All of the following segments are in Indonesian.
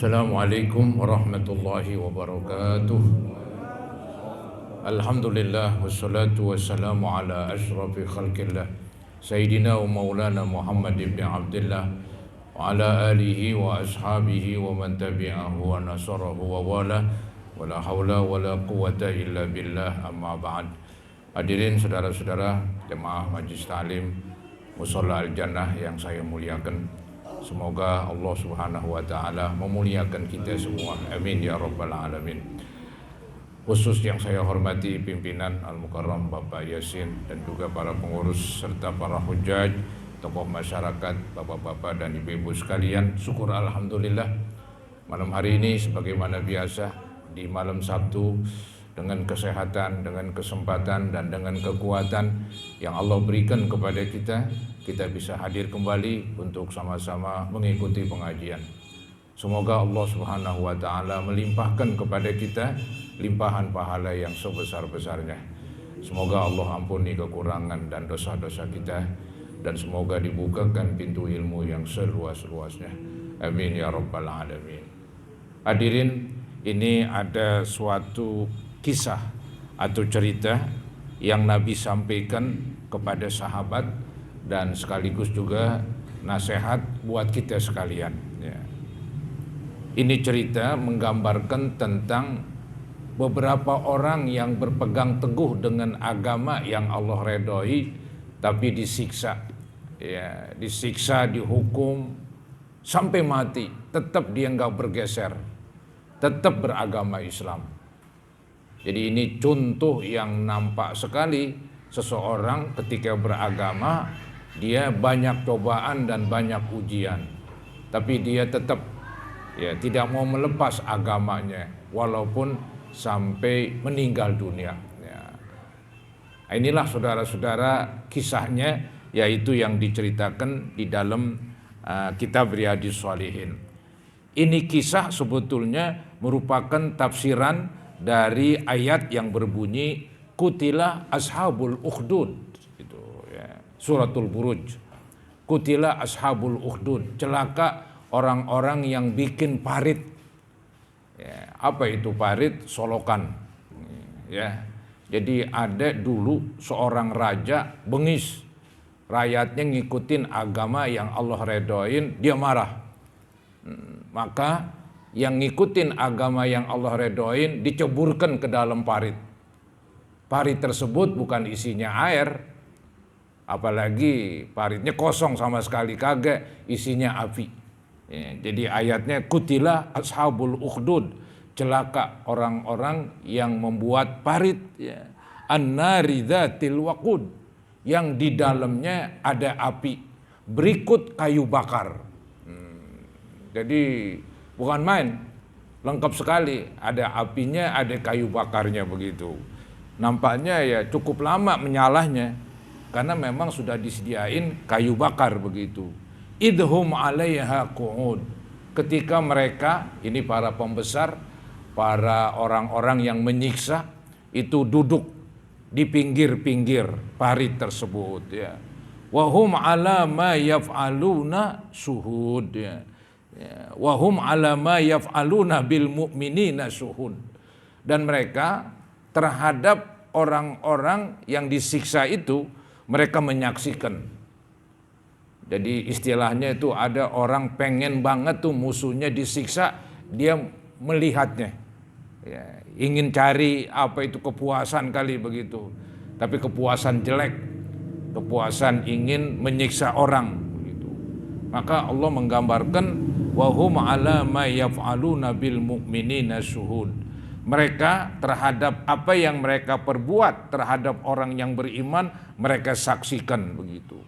Assalamualaikum warahmatullahi wabarakatuh. Alhamdulillah wassalatu wassalamu ala asyrafil khalqillah Sayyidina wa maulana Muhammad ibn Abdullah wa ala alihi wa ashabihi wa man tabi'ahu wa nasarahu wa wala wa la hawla wa la quwata illa billah, amma ba'd. Hadirin saudara-saudara jemaah Majlis Ta'lim Musholla Al-Jannah yang saya muliakan, semoga Allah Subhanahu wa taala memuliakan kita semua. Amin ya rabbal alamin. Khusus yang saya hormati pimpinan Al-Mukarram Bapak Yasin dan juga para pengurus serta para hujaj, tokoh masyarakat, bapak-bapak dan ibu-ibu sekalian. Syukur alhamdulillah malam hari ini sebagaimana biasa di malam Sabtu, dengan kesehatan, dengan kesempatan dan dengan kekuatan yang Allah berikan kepada kita bisa hadir kembali untuk sama-sama mengikuti pengajian. Semoga Allah Subhanahu wa taala melimpahkan kepada kita limpahan pahala yang sebesar-besarnya. Semoga Allah ampuni kekurangan dan dosa-dosa kita, dan semoga dibukakan pintu ilmu yang seluas-luasnya. Amin ya rabbal alamin. Hadirin, ini ada suatu kisah atau cerita yang Nabi sampaikan kepada sahabat dan sekaligus juga nasihat buat kita sekalian. Ini cerita menggambarkan tentang beberapa orang yang berpegang teguh dengan agama yang Allah redhoi, tapi disiksa, disiksa, dihukum sampai mati, tetap dia nggak bergeser, tetap beragama Islam. Jadi ini contoh yang nampak sekali, seseorang ketika beragama dia banyak cobaan dan banyak ujian, tapi dia tetap tidak mau melepas agamanya walaupun sampai meninggal dunia. Inilah saudara-saudara kisahnya, yaitu yang diceritakan di dalam kitab Riyadhus Shalihin. Ini kisah sebetulnya merupakan tafsiran dari ayat yang berbunyi Qutila ashabul ukhdud, suratul Buruj. Qutila ashabul ukhdud, celaka orang-orang yang bikin parit. Apa itu parit? Solokan. Jadi ada dulu seorang raja bengis, rakyatnya ngikutin agama yang Allah redoin, dia marah. Maka yang ngikutin agama yang Allah redoin diceburkan ke dalam parit. Parit tersebut bukan isinya air, apalagi paritnya kosong sama sekali, kagak, isinya api. Jadi ayatnya Qutila ashabul ukhdud, celaka orang-orang yang membuat parit, an-nari dzatil waqud, yang di dalamnya ada api, berikut kayu bakar. Jadi bukan main, lengkap sekali, ada apinya, ada kayu bakarnya begitu. Nampaknya cukup lama menyalahnya, karena memang sudah disediain kayu bakar begitu. Idhum 'alaiha qu'ud, ketika mereka, ini para pembesar, para orang-orang yang menyiksa itu duduk di pinggir-pinggir parit tersebut, wa hum 'ala ma yaf'aluna syuhud, wa hum 'ala ma yaf'aluna bil mu'minina syuhud, dan mereka terhadap orang-orang yang disiksa itu mereka menyaksikan. Jadi istilahnya itu ada orang pengen banget tuh musuhnya disiksa, dia melihatnya, ingin cari apa itu kepuasan kali begitu, tapi kepuasan jelek, kepuasan ingin menyiksa orang begitu. Maka Allah menggambarkan wahum ala ma yaf'aluna bil mu'minina syuhud, mereka terhadap apa yang mereka perbuat terhadap orang yang beriman mereka saksikan begitu.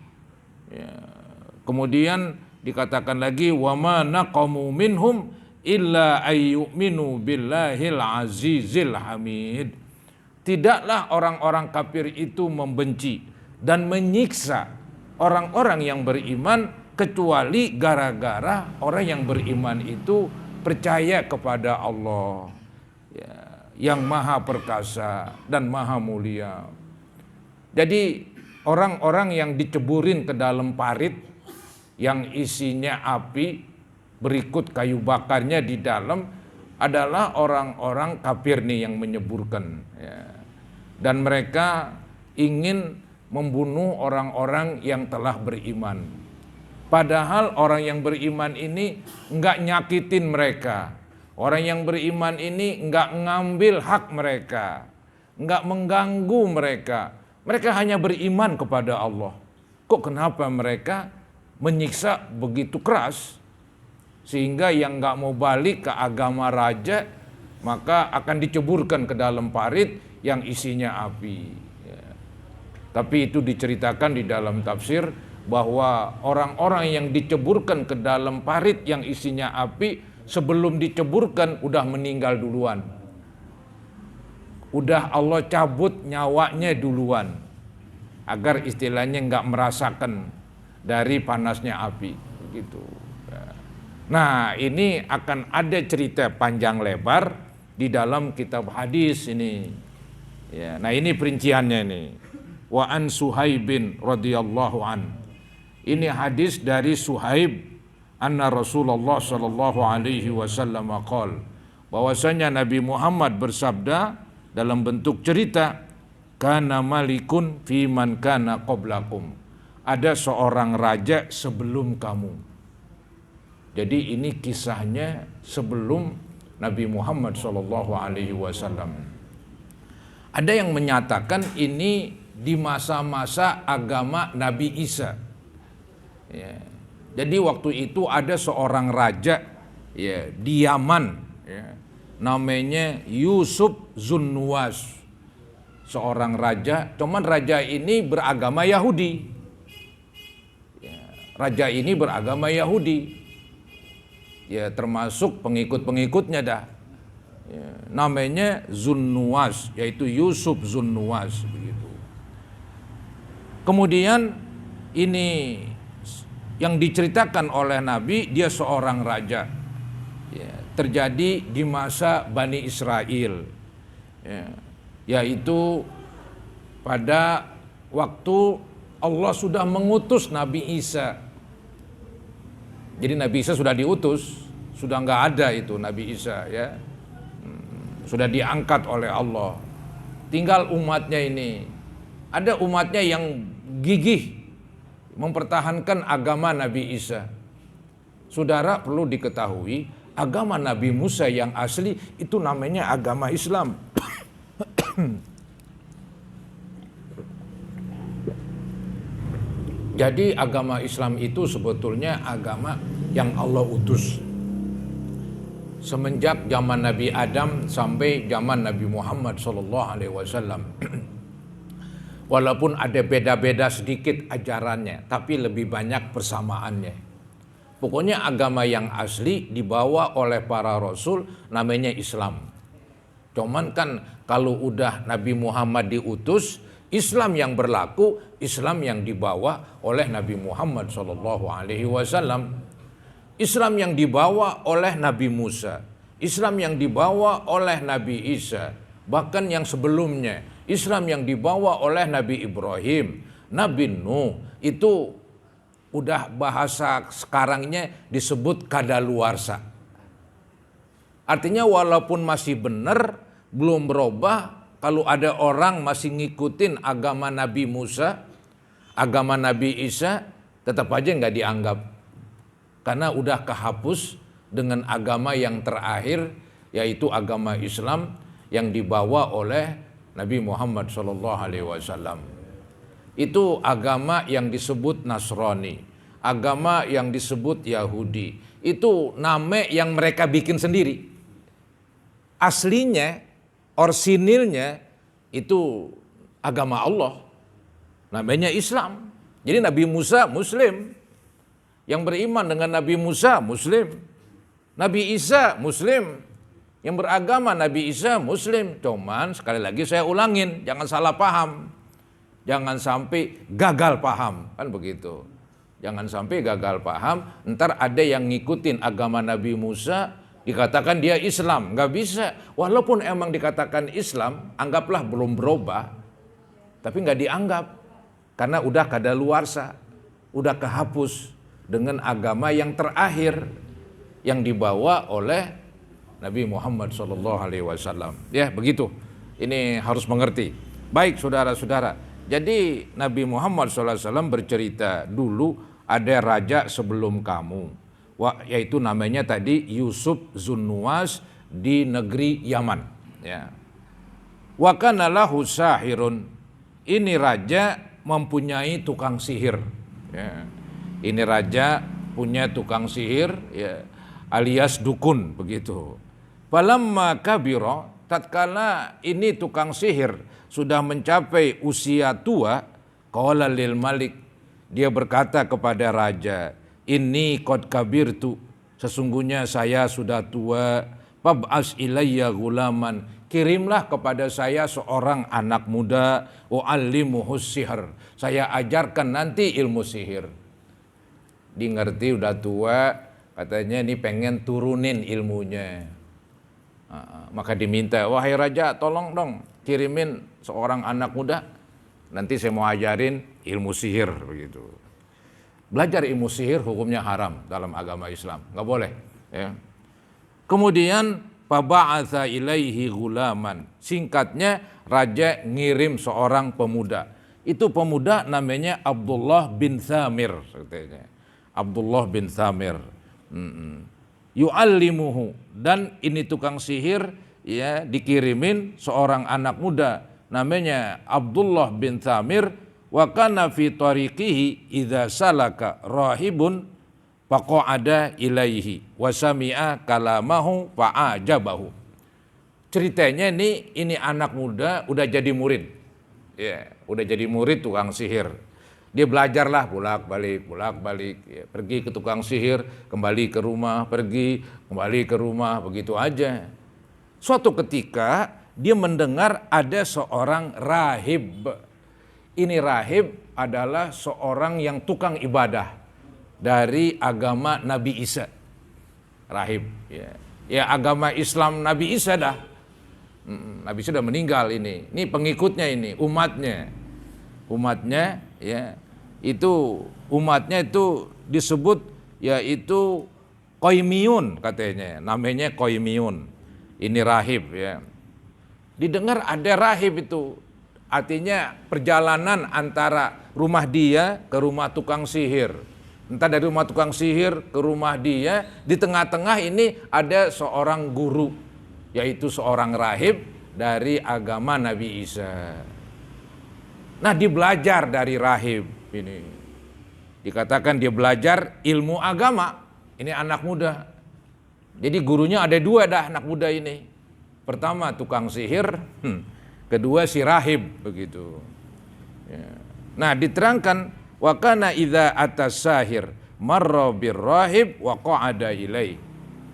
Kemudian dikatakan lagi wa ma naqamu minhum illa ayyuminu billahil azizil hamid, tidaklah orang-orang kafir itu membenci dan menyiksa orang-orang yang beriman kecuali gara-gara orang yang beriman itu percaya kepada Allah yang maha perkasa dan maha mulia. Jadi orang-orang yang diceburin ke dalam parit yang isinya api, berikut kayu bakarnya di dalam adalah orang-orang kafir nih yang menyeburkan. Ya. Dan mereka ingin membunuh orang-orang yang telah beriman. Padahal orang yang beriman ini enggak nyakitin mereka. Orang yang beriman ini enggak ngambil hak mereka. Enggak mengganggu mereka. Mereka hanya beriman kepada Allah. Kok kenapa mereka menyiksa begitu keras? Sehingga yang enggak mau balik ke agama raja, maka akan diceburkan ke dalam parit yang isinya api. Ya. Tapi itu diceritakan di dalam tafsir bahwa orang-orang yang diceburkan ke dalam parit yang isinya api, sebelum diceburkan udah meninggal duluan. Udah Allah cabut nyawanya duluan, agar istilahnya nggak merasakan dari panasnya api gitu. Nah, ini akan ada cerita panjang lebar di dalam kitab hadis ini. Ya, nah ini perinciannya nih. Wa an Suhaibin radhiyallahu an. Ini hadis dari Suhaib anna Rasulullah sallallahu alaihi wasallam qol, bahwasanya Nabi Muhammad bersabda dalam bentuk cerita, kana malikun fi man kana qablakum. Ada seorang raja sebelum kamu. Jadi ini kisahnya sebelum Nabi Muhammad sallallahu alaihi wasallam. Ada yang menyatakan ini di masa-masa agama Nabi Isa. Ya. Jadi waktu itu ada seorang raja ya, di Yaman ya, namanya Yusuf Zunnuwas. Seorang raja, cuman raja ini beragama Yahudi. Ya, raja ini beragama Yahudi. Ya, termasuk pengikut-pengikutnya dah. Ya, namanya Zunnuwas, yaitu Yusuf Zunnuwas begitu. Kemudian ini yang diceritakan oleh Nabi, dia seorang raja. Ya, terjadi di masa Bani Israel. Ya, yaitu pada waktu Allah sudah mengutus Nabi Isa. Jadi Nabi Isa sudah diutus, sudah nggak ada itu Nabi Isa ya. Sudah diangkat oleh Allah. Tinggal umatnya ini. Ada umatnya yang gigih mempertahankan agama Nabi Isa. Saudara perlu diketahui, agama Nabi Musa yang asli itu namanya agama Islam. Jadi agama Islam itu sebetulnya agama yang Allah utus. Semenjak zaman Nabi Adam sampai zaman Nabi Muhammad SAW. Walaupun ada beda-beda sedikit ajarannya, tapi lebih banyak persamaannya. Pokoknya agama yang asli dibawa oleh para rasul namanya Islam. Cuman kan kalau udah Nabi Muhammad diutus, Islam yang berlaku, Islam yang dibawa oleh Nabi Muhammad SAW. Islam yang dibawa oleh Nabi Musa, Islam yang dibawa oleh Nabi Isa, bahkan yang sebelumnya, Islam yang dibawa oleh Nabi Ibrahim, Nabi Nuh, itu udah bahasa sekarangnya disebut kadaluarsa. Artinya walaupun masih benar, belum berubah, kalau ada orang masih ngikutin agama Nabi Musa, agama Nabi Isa, tetap aja nggak dianggap. Karena udah kehapus dengan agama yang terakhir, yaitu agama Islam yang dibawa oleh Nabi Muhammad SAW. Itu agama yang disebut Nasrani, agama yang disebut Yahudi. Itu nama yang mereka bikin sendiri. Aslinya, orsinilnya itu agama Allah, namanya Islam. Jadi Nabi Musa Muslim, yang beriman dengan Nabi Musa Muslim, Nabi Isa Muslim, yang beragama Nabi Isa Muslim. Cuman sekali lagi saya ulangin, jangan salah paham, jangan sampai gagal paham, kan begitu. Jangan sampai gagal paham, ntar ada yang ngikutin agama Nabi Musa, dikatakan dia Islam, nggak bisa. Walaupun emang dikatakan Islam, anggaplah belum berubah, tapi nggak dianggap karena udah kadaluarsa, udah kehapus dengan agama yang terakhir, yang dibawa oleh Nabi Muhammad SAW. Ya, begitu. Ini harus mengerti. Baik, saudara-saudara. Jadi Nabi Muhammad SAW bercerita, dulu ada raja sebelum kamu, yaitu namanya tadi Yusuf Zunnuwas di negeri Yaman. Ya. Wa kana lahu sahirun. Ini raja mempunyai tukang sihir. Ya. Ini raja punya tukang sihir, ya, alias dukun, begitu. Falamma kabira, tatkala ini tukang sihir sudah mencapai usia tua, qala lil malik, dia berkata kepada raja, inni qad kabirtu, sesungguhnya saya sudah tua, fab'as ilayya gulaman, kirimlah kepada saya seorang anak muda, u'allimuhus sihr, saya ajarkan nanti ilmu sihir. Dia ngerti udah tua, katanya ini pengen turunin ilmunya. Maka diminta, wahai raja, tolong dong kirimin seorang anak muda, nanti saya mau ajarin ilmu sihir, begitu. Belajar ilmu sihir hukumnya haram dalam agama Islam, nggak boleh. Ya. Kemudian faba'atha ilaihi gulaman, singkatnya raja ngirim seorang pemuda. Itu pemuda namanya Abdullah bin Thamir, katanya. Abdullah bin Thamir. Yu'allimuhu, dan ini tukang sihir, ya, dikirimin seorang anak muda namanya Abdullah bin Thamir. Wa kana fi tariqihi idza salaka rahibun faqa'ada ilaihi wa sami'a kalamahu fa'ajabahu. Ceritanya ini anak muda udah jadi murid. Ya, udah jadi murid tukang sihir. Dia belajarlah bolak-balik, ya, pergi ke tukang sihir, kembali ke rumah, pergi, kembali ke rumah, begitu aja. Suatu ketika dia mendengar ada seorang rahib. Ini rahib adalah seorang yang tukang ibadah dari agama Nabi Isa. Rahib, ya, ya agama Islam Nabi Isa dah. Nabi Isa sudah meninggal ini pengikutnya, ini umatnya, ya, itu umatnya itu disebut yaitu Qaimiyun, katanya namanya Qaimiyun. Ini rahib, ya. Didengar ada rahib itu, artinya perjalanan antara rumah dia ke rumah tukang sihir, entah dari rumah tukang sihir ke rumah dia, di tengah-tengah ini ada seorang guru, yaitu seorang rahib dari agama Nabi Isa. Nah, dia belajar dari rahib ini. Dikatakan dia belajar ilmu agama. Ini anak muda. Jadi gurunya ada dua dah anak muda ini. Pertama tukang sihir, kedua si rahib, begitu. Ya. Nah, diterangkan wa kana idza atas sahir marra bir rahib wa qa'ada ilai.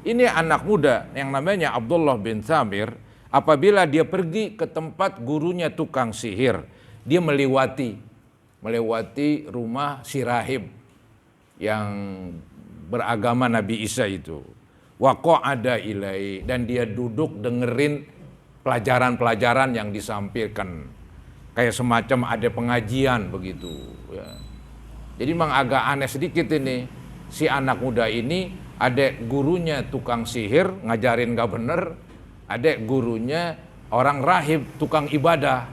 Ini anak muda yang namanya Abdullah bin Thamir, apabila dia pergi ke tempat gurunya tukang sihir, dia melewati rumah si rahib yang beragama Nabi Isa itu. Wa qa'ada ilai, dan dia duduk dengerin pelajaran-pelajaran yang disampaikan. Kayak semacam ada pengajian begitu, ya. Jadi memang agak aneh sedikit ini. Si anak muda ini ada gurunya tukang sihir ngajarin gak bener, ada gurunya orang rahib tukang ibadah,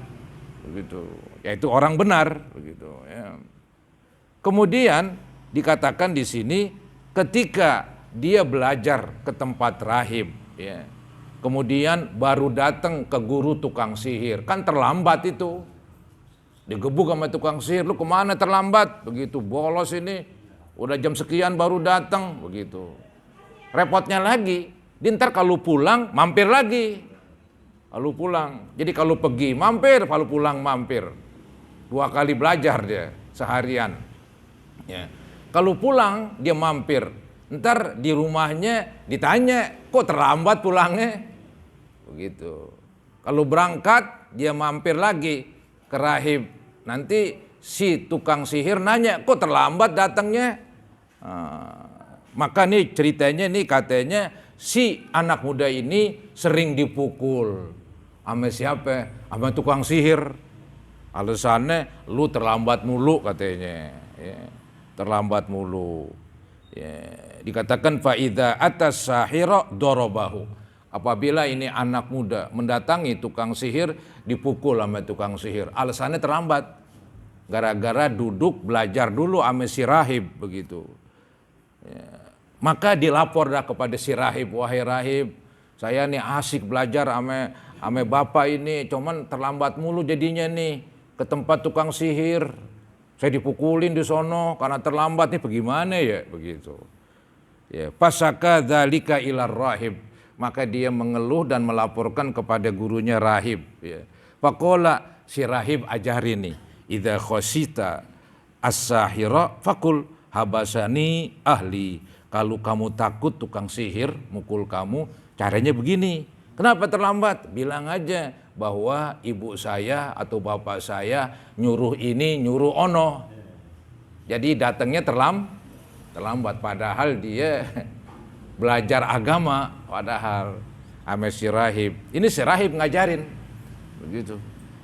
begitu. Yaitu orang benar, begitu. Ya. Kemudian dikatakan di sini ketika dia belajar ke tempat rahib, ya, kemudian baru datang ke guru tukang sihir, kan terlambat itu. Digebuk sama tukang sihir, lu kemana terlambat? Begitu, bolos ini, udah jam sekian baru datang, begitu. Repotnya lagi, ntar kalau pulang mampir lagi. Kalau pulang, jadi kalau pergi mampir, kalau pulang mampir. 2 kali belajar dia seharian. Ya. Kalau pulang dia mampir, ntar di rumahnya ditanya, kok terlambat pulangnya? Begitu. Kalau berangkat dia mampir lagi ke rahib, nanti si tukang sihir nanya, kok terlambat datangnya? Maka nih ceritanya nih, katanya si anak muda ini sering dipukul. Sama siapa? Sama tukang sihir. Alasannya lu terlambat mulu, katanya. Ya, terlambat mulu. Ya, dikatakan faida atas sahira dorobahu. Apabila ini anak muda mendatangi tukang sihir, dipukul sama tukang sihir. Alasannya terlambat. Gara-gara duduk belajar dulu sama si rahib begitu. Ya. Maka dilapor dah kepada si rahib, wahai rahib, saya nih asik belajar sama bapak ini, cuman terlambat mulu jadinya nih ke tempat tukang sihir. Saya dipukulin di sono karena terlambat nih, bagaimana ya begitu. Ya, pasaka dzalika ilar rahib, maka dia mengeluh dan melaporkan kepada gurunya rahib. Ya. Faqala, si rahib ajarin nih, idza khosita as-sahira fakul habasani ahli. Kalau kamu takut tukang sihir mukul kamu, caranya begini. Kenapa terlambat? Bilang aja bahwa ibu saya atau bapak saya nyuruh ini, nyuruh ono. Jadi datangnya terlambat. Padahal dia belajar agama. Padahal ame si rahib. Ini si rahib ngajarin. Begitu.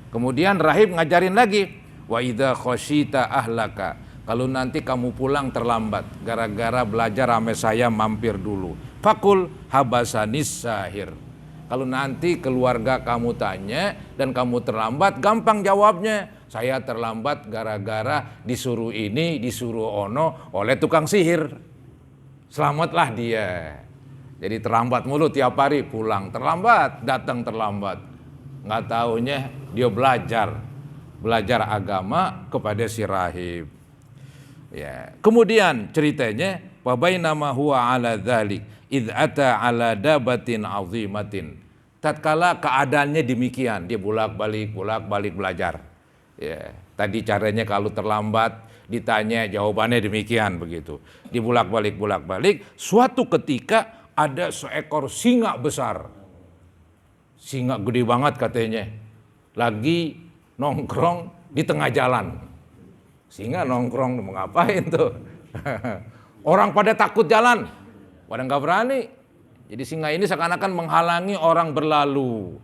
Kemudian rahib ngajarin lagi. Wa idza khosyita ahlaka. Kalau nanti kamu pulang terlambat gara-gara belajar sama saya mampir dulu. Fakul habasanis sahir. Kalau nanti keluarga kamu tanya dan kamu terlambat, gampang jawabnya. Saya terlambat gara-gara disuruh ini, disuruh ono oleh tukang sihir. Selamatlah dia. Jadi terlambat mulu tiap hari pulang terlambat, datang terlambat. Nggak taunya dia belajar agama kepada si rahib. Ya. Kemudian ceritanya wa bainama huwa ala dzalik id ata ala dabatin azimatin. Tatkala keadaannya demikian, dia bolak-balik belajar. Ya, tadi caranya kalau terlambat ditanya jawabannya demikian begitu. Dibulak-balik. Suatu ketika ada seekor singa besar. Singa gede banget katanya. Lagi nongkrong di tengah jalan. Singa nongkrong mau ngapain tuh? Orang pada takut jalan, pada nggak berani. Jadi singa ini seakan-akan menghalangi orang berlalu.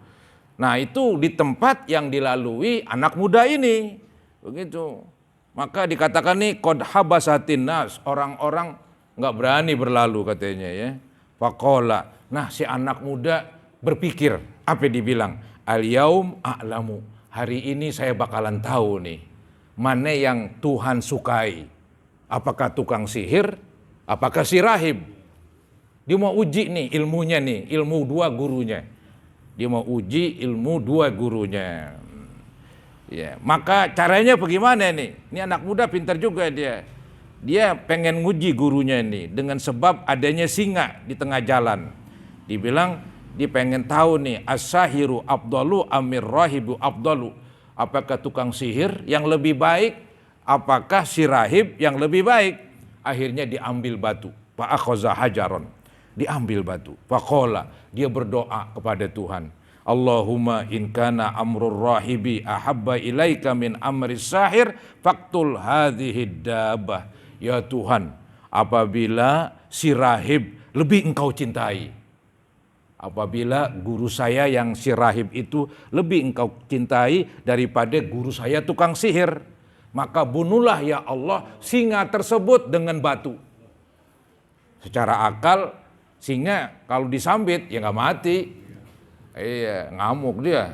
Nah itu di tempat yang dilalui anak muda ini, begitu. Maka dikatakan nih qad habasatin nas, orang-orang nggak berani berlalu katanya ya. Faqala, nah si anak muda berpikir, apa dibilang? Al yaum a'lamu, hari ini saya bakalan tahu nih. Mana yang Tuhan sukai? Apakah tukang sihir? Apakah si rahib? Dia mau uji nih ilmunya nih, ilmu dua gurunya. Dia mau uji ilmu dua gurunya. Ya, maka caranya bagaimana nih? Ini anak muda pintar juga dia. Dia pengen nguji gurunya nih dengan sebab adanya singa di tengah jalan. Dibilang dia pengen tahu nih as-sahiru afdalu amir rahibu afdalu. Apakah tukang sihir yang lebih baik? Apakah si rahib yang lebih baik? Akhirnya diambil batu. Fa'akhaza hajaron. Diambil batu. Faqala, dia berdoa kepada Tuhan. Allahumma in kana amrul rahibi ahabba ilaika min amris sahir faktul hadhihi dabah. Ya Tuhan, apabila si rahib lebih engkau cintai. Apabila guru saya yang si rahib itu lebih engkau cintai daripada guru saya tukang sihir, maka bunuhlah ya Allah singa tersebut dengan batu. Secara akal singa kalau disambit ya nggak mati, iya ngamuk dia.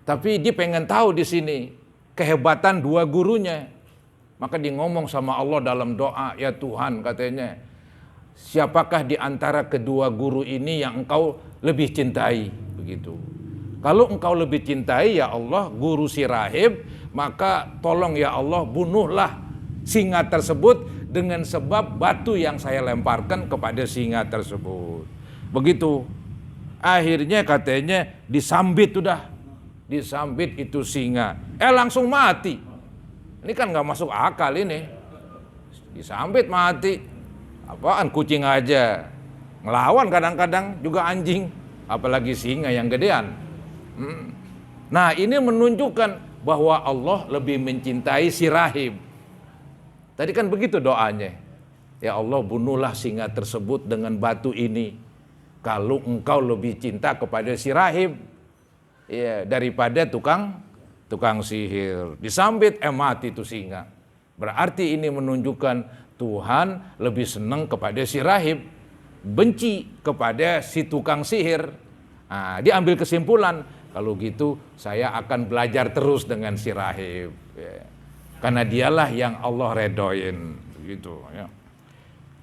Tapi dia pengen tahu di sini kehebatan dua gurunya, maka dia ngomong sama Allah dalam doa, ya Tuhan katanya. Siapakah di antara kedua guru ini yang engkau lebih cintai? Begitu. Kalau engkau lebih cintai ya Allah guru si rahib, maka tolong ya Allah bunuhlah singa tersebut dengan sebab batu yang saya lemparkan kepada singa tersebut. Begitu. Akhirnya katanya disambit itu singa. Langsung mati. Ini kan nggak masuk akal ini. Disambit mati. Apaan kucing aja ngelawan kadang-kadang juga anjing, apalagi singa yang gedean. Nah ini menunjukkan bahwa Allah lebih mencintai si rahib. Tadi kan begitu doanya. Ya Allah bunuhlah singa tersebut dengan batu ini. Kalau engkau lebih cinta kepada si rahib ya, daripada tukang sihir. Disambit mati itu singa. Berarti ini menunjukkan Tuhan lebih senang kepada si rahib, benci kepada si tukang sihir. Nah, dia ambil kesimpulan, kalau gitu saya akan belajar terus dengan si rahib, ya. Karena dialah yang Allah redoin, gitu, ya.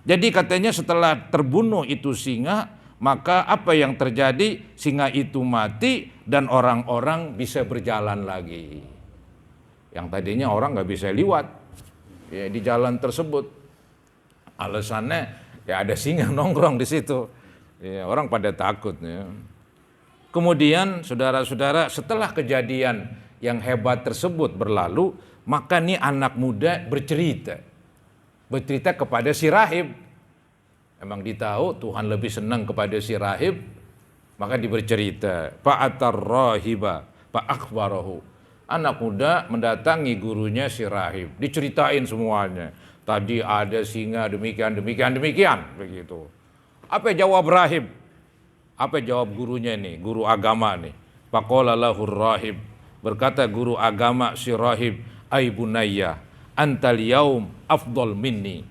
Jadi katanya setelah terbunuh itu singa, maka apa yang terjadi? Singa itu mati dan orang-orang bisa berjalan lagi. Yang tadinya orang nggak bisa liwat, ya, di jalan tersebut. Alasannya ya ada singa nongkrong di situ, ya, orang pada takut, ya. Kemudian saudara-saudara, setelah kejadian yang hebat tersebut berlalu, maka nih anak muda bercerita kepada si rahib. Emang ditahu Tuhan lebih senang kepada si rahib, maka dibercerita. Fa'atar rahiba fa'akhbarahu. Anak muda mendatangi gurunya si rahib, diceritain semuanya. Tadi ada singa demikian begitu. Apa jawab rahib? Apa jawab gurunya nih, guru agama nih? Faqala lahur rahib, berkata guru agama si rahib, ai bunayya antal yaum afdal minni.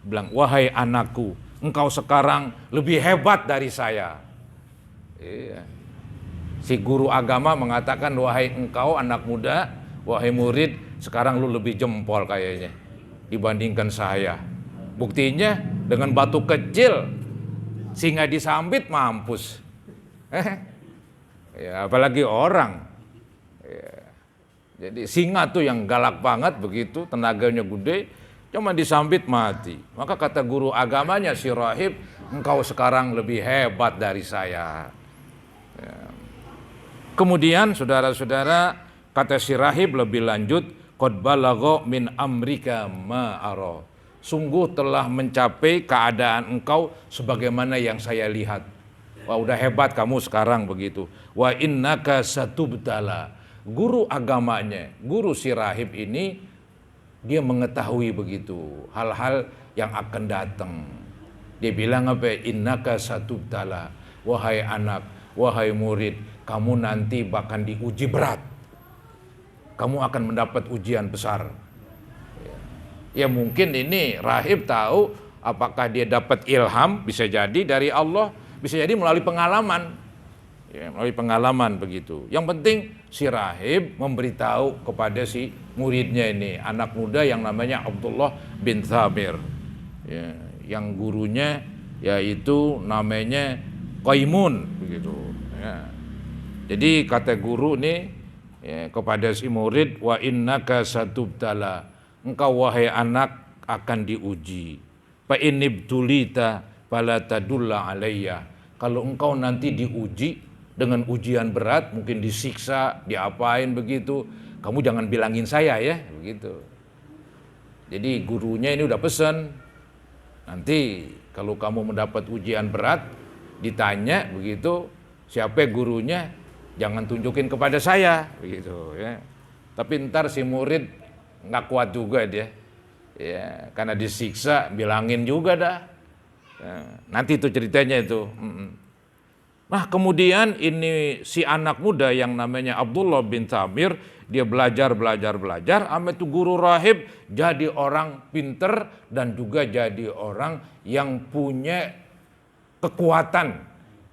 Bilang, wahai anakku, engkau sekarang lebih hebat dari saya. Iya. Si guru agama mengatakan, wahai engkau anak muda, wahai murid, sekarang lu lebih jempol kayaknya dibandingkan saya. Buktinya dengan batu kecil singa disambit mampus. Ya, apalagi orang. Ya. Jadi singa tuh yang galak banget begitu, tenaganya gede, cuma disambit mati. Maka kata guru agamanya si rahib, engkau sekarang lebih hebat dari saya. Ya. Kemudian saudara-saudara, kata si rahib lebih lanjut, qad balagha min amrika ma ara. Sungguh telah mencapai keadaan engkau sebagaimana yang saya lihat. Wah, udah hebat kamu sekarang begitu. Wa innaka satubtala. Guru agamanya, guru si rahib ini, dia mengetahui begitu hal-hal yang akan datang. Dia bilang apa? Innaka satubtala. Wahai anak, wahai murid, kamu nanti bahkan diuji berat. Kamu akan mendapat ujian besar. Ya mungkin ini rahib tahu apakah dia dapat ilham, bisa jadi dari Allah, bisa jadi melalui pengalaman. Ya, melalui pengalaman begitu. Yang penting si rahib memberitahu kepada si muridnya ini, anak muda yang namanya Abdullah bin Thamir. Ya, yang gurunya yaitu namanya Qaimun begitu. Ya. Jadi kata guru nih, ya, kepada si murid, wa innaka satubtala. Engkau wahai anak akan diuji. Fa inibtulita fala tadulla alayya. Kalau engkau nanti diuji dengan ujian berat, mungkin disiksa, diapain begitu, kamu jangan bilangin saya ya, begitu. Jadi gurunya ini udah pesan, nanti kalau kamu mendapat ujian berat, ditanya begitu, siapa gurunya, jangan tunjukin kepada saya, begitu ya. Tapi ntar si murid nggak kuat juga dia, ya, karena disiksa, bilangin juga dah. Ya, nanti itu ceritanya itu. Nah kemudian ini si anak muda yang namanya Abdullah bin Thamir, dia belajar, sama itu guru rahib, jadi orang pinter dan juga jadi orang yang punya kekuatan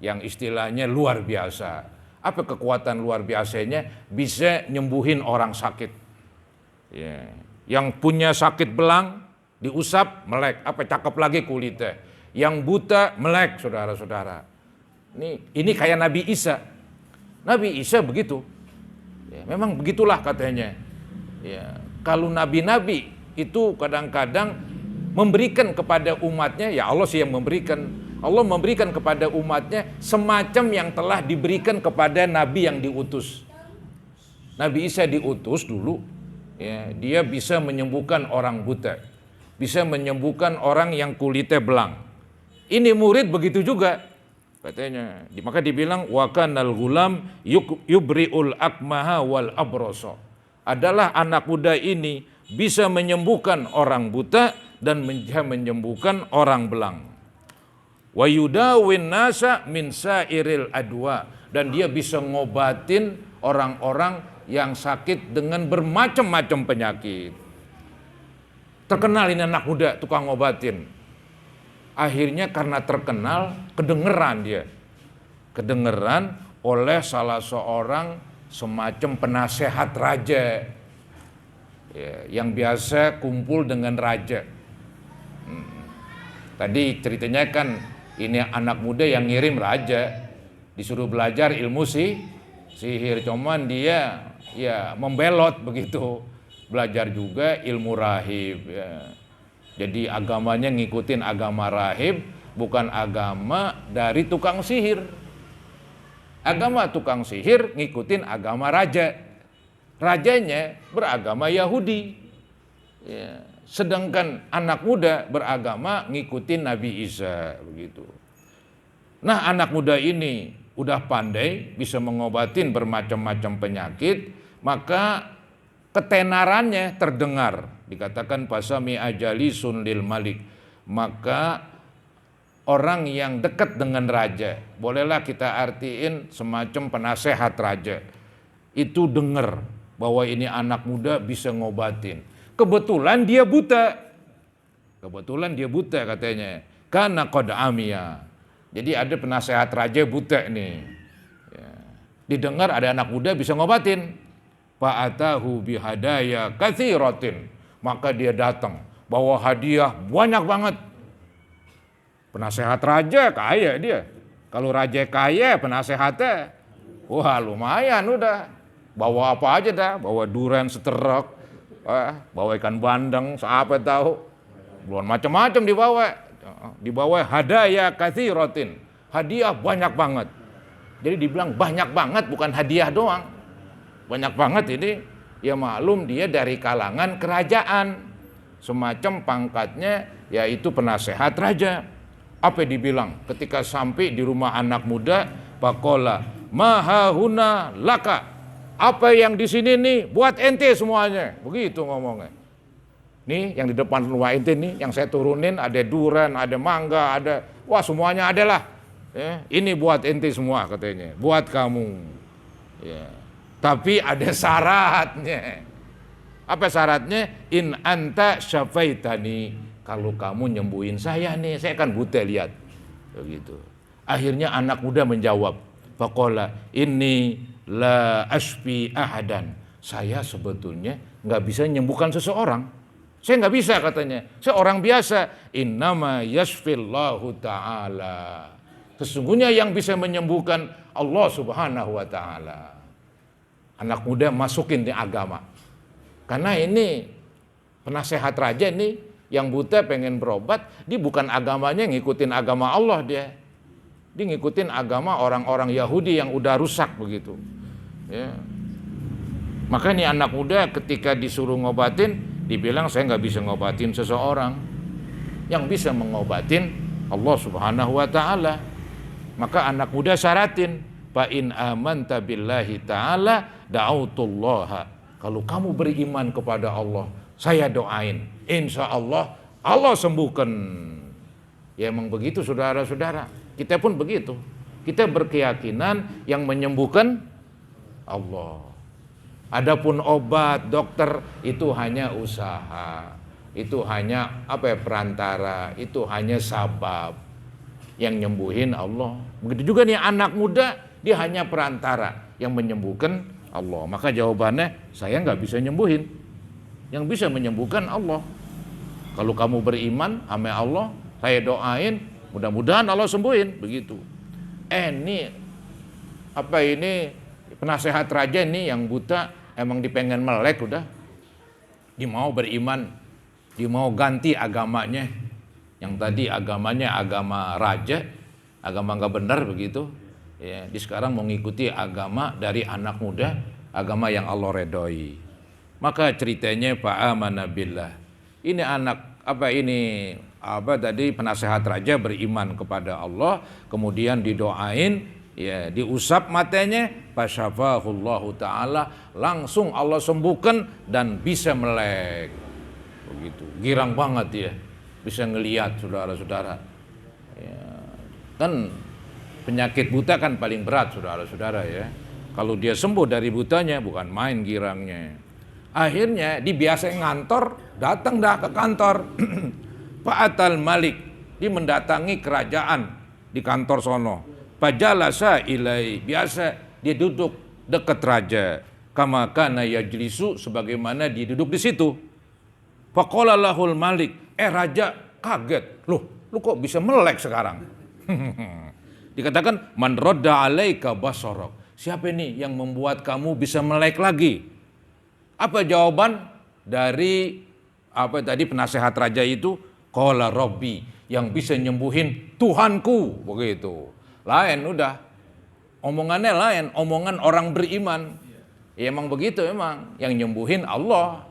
yang istilahnya luar biasa. Apa kekuatan luar biasanya? Bisa nyembuhin orang sakit. Ya. Yang punya sakit belang diusap melek, apa cakep lagi kulitnya. Yang buta melek, saudara-saudara. Ini kayak Nabi Isa. Nabi Isa begitu. Ya, memang begitulah katanya. Ya, kalau nabi-nabi itu kadang-kadang memberikan kepada umatnya, ya Allah sih yang memberikan. Allah memberikan kepada umatnya semacam yang telah diberikan kepada nabi yang diutus. Nabi Isa diutus dulu. Ya, dia bisa menyembuhkan orang buta, bisa menyembuhkan orang yang kulitnya belang. Ini murid begitu juga katanya. Maka dibilang wa kanal gulam yubriul akmaha wal abrasa. Adalah anak muda ini bisa menyembuhkan orang buta dan menyembuhkan orang belang. Wa yudawin nasa min sairil adwa, dan dia bisa ngobatin orang-orang yang sakit dengan bermacam-macam penyakit. Terkenal ini anak muda tukang ngobatin. Akhirnya karena terkenal, kedengeran dia. Kedengeran oleh salah seorang semacam penasehat raja. Ya, yang biasa kumpul dengan raja. Tadi ceritanya kan ini anak muda yang ngirim raja. Disuruh belajar ilmu sihir. Cuman dia ya membelot begitu. Belajar juga ilmu rahib ya. Jadi agamanya ngikutin agama rahib, bukan agama dari tukang sihir. Agama tukang sihir ngikutin agama raja. Rajanya beragama Yahudi ya. Sedangkan anak muda beragama ngikutin Nabi Isa begitu. Nah, anak muda ini udah pandai bisa mengobatin bermacam-macam penyakit, maka ketenarannya terdengar. Dikatakan pasami ajalisun lil malik. Maka orang yang dekat dengan raja, bolehlah kita artiin semacam penasehat raja, itu dengar bahwa ini anak muda bisa ngobatin. Kebetulan dia buta. Katanya. Karena qad amiya. Jadi ada penasehat raja buta nih. Ya. Didengar ada anak muda bisa ngobatin. Fa'atahu bihadaya katsiratin. Maka dia datang bawa hadiah banyak banget. Penasehat raja kaya dia. Kalau raja kaya penasehatnya, wah lumayan udah. Bawa apa aja dah, bawa durian setruk. Bawa ikan bandeng, siapa tahu, belum macam-macam dibawa hadaya katsiratin, hadiah banyak banget. Jadi dibilang banyak banget bukan hadiah doang, banyak banget ini. Ya maklum dia dari kalangan kerajaan, semacam pangkatnya yaitu penasehat raja. Apa dibilang ketika sampai di rumah anak muda, faqala mahahuna laka. Apa yang di sini nih buat ente semuanya, begitu ngomongnya. Nih yang di depan rumah ente nih, yang saya turunin ada durian, ada mangga, ada, wah semuanya ada lah. Ya, ini buat ente semua katanya, buat kamu. Ya. Tapi ada syaratnya. Apa syaratnya? In anta syafaitani, kalau kamu nyembuhin saya nih, saya kan buta lihat. Begitu. Akhirnya anak muda menjawab, faqala inni la ashfi ahadan. Saya sebetulnya nggak bisa menyembuhkan seseorang. Saya nggak bisa katanya. Saya orang biasa. Innama yashfillahu ta'ala. Sesungguhnya yang bisa menyembuhkan Allah subhanahu wa ta'ala. Anak muda masukin di agama. Karena ini penasehat raja nih yang buta pengen berobat, dia bukan agamanya ngikutin agama Allah dia. Dia ngikutin agama orang-orang Yahudi yang udah rusak begitu. Ya. Maka ini anak muda ketika disuruh ngobatin, dibilang saya nggak bisa ngobatin seseorang. Yang bisa mengobatin Allah subhanahu wa ta'ala. Maka anak muda syaratin, fa in amanta billahi ta'ala da'autullaha. Kalau kamu beriman kepada Allah, saya doain, insya Allah Allah sembuhkan. Ya emang begitu saudara-saudara. Kita pun begitu. Kita berkeyakinan yang menyembuhkan Allah. Adapun obat, dokter itu hanya usaha. Itu hanya perantara, itu hanya sabab. Yang nyembuhin Allah. Begitu juga nih anak muda, dia hanya perantara yang menyembuhkan Allah. Maka jawabannya, saya nggak bisa nyembuhin. Yang bisa menyembuhkan Allah. Kalau kamu beriman sama Allah, saya doain, mudah-mudahan Allah sembuhin, begitu. Ini penasehat raja ini yang buta emang dipengen melek udah. Dia mau beriman, dia mau ganti agamanya. Yang tadi agamanya agama raja, agama nggak benar begitu. Ya, dia sekarang mau ngikuti agama dari anak muda, agama yang Allah redoi. Maka ceritanya fa'amana billah. Ini anak tadi penasehat raja beriman kepada Allah, kemudian didoain, ya diusap matanya, fasyafahullahu ta'ala, langsung Allah sembuhkan dan bisa melek. Begitu, girang banget ya, bisa ngelihat saudara-saudara. Ya, kan penyakit buta kan paling berat saudara-saudara ya. Kalau dia sembuh dari butanya bukan main girangnya. Akhirnya dibiasain ngantor, datang dah ke kantor. Fa'atal Malik, dia mendatangi kerajaan di kantor sono. Fajalasa ilai, biasa dia duduk dekat raja. Kama kana yajlisu, sebagaimana dia duduk di situ. Faqala lahul Malik, raja kaget. Loh, lu kok bisa melek sekarang? Dikatakan man radda alaika basarok. Siapa ini yang membuat kamu bisa melek lagi? Apa jawaban dari penasehat raja itu? Qala Rabbi, yang bisa nyembuhin Tuhanku, begitu. Lain udah. Omongannya lain, omongan orang beriman. Ya emang begitu emang, yang nyembuhin Allah,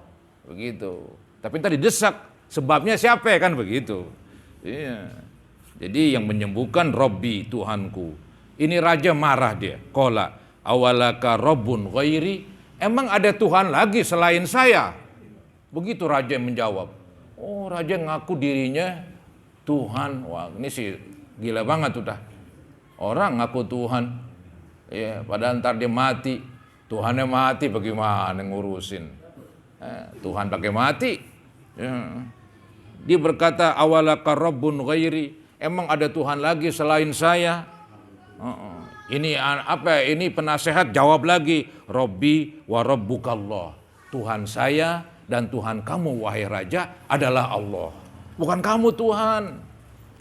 begitu. Tapi tadi desak, sebabnya siapa kan begitu. Iya. Jadi yang menyembuhkan Rabbi, Tuhanku. Ini raja marah dia. Qala awalaka rabbun ghairi, emang ada Tuhan lagi selain saya? Begitu raja menjawab. Oh, raja ngaku dirinya Tuhan. Wah, ini sih gila banget udah. Orang ngaku Tuhan, ya, padahal ntar dia mati. Tuhannya mati, bagaimana ngurusin? Tuhan pakai mati. Ya. Dia berkata, awalaka rabbun ghairi, emang ada Tuhan lagi selain saya? Ini apa? Ini penasehat jawab lagi, Rabbi wa rabbukallah. Tuhan saya dan Tuhan kamu wahai raja adalah Allah. Bukan kamu Tuhan.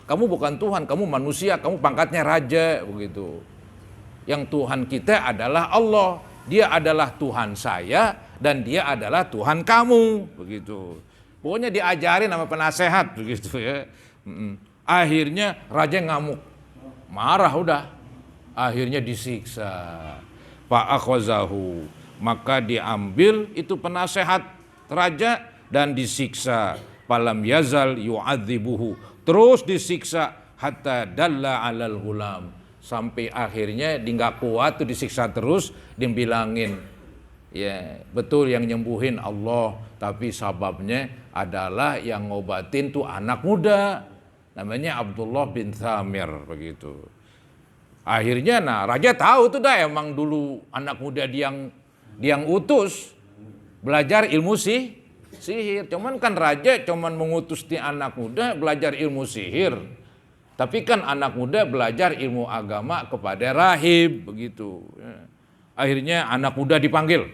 Kamu bukan Tuhan, kamu manusia, kamu pangkatnya raja, begitu. Yang Tuhan kita adalah Allah. Dia adalah Tuhan saya dan dia adalah Tuhan kamu, begitu. Pokoknya diajarin sama penasehat, begitu ya. Akhirnya raja ngamuk, marah udah. Akhirnya disiksa. Fa'akhazahu, maka diambil itu penasehat raja dan disiksa. Falam yazal yu'adzibuhu, terus disiksa hatta dalla 'alal ghulam, sampai akhirnya dia nggak kuat tuh disiksa terus, dibilangin ya betul yang nyembuhin Allah, tapi sababnya adalah yang ngobatin tuh anak muda namanya Abdullah bin Thamir, begitu. Akhirnya raja tahu tuh dah emang dulu anak muda dia yang utus belajar ilmu sihir. Cuman kan raja cuman mengutus di anak muda belajar ilmu sihir. Tapi kan anak muda belajar ilmu agama kepada rahib, begitu. Akhirnya anak muda dipanggil.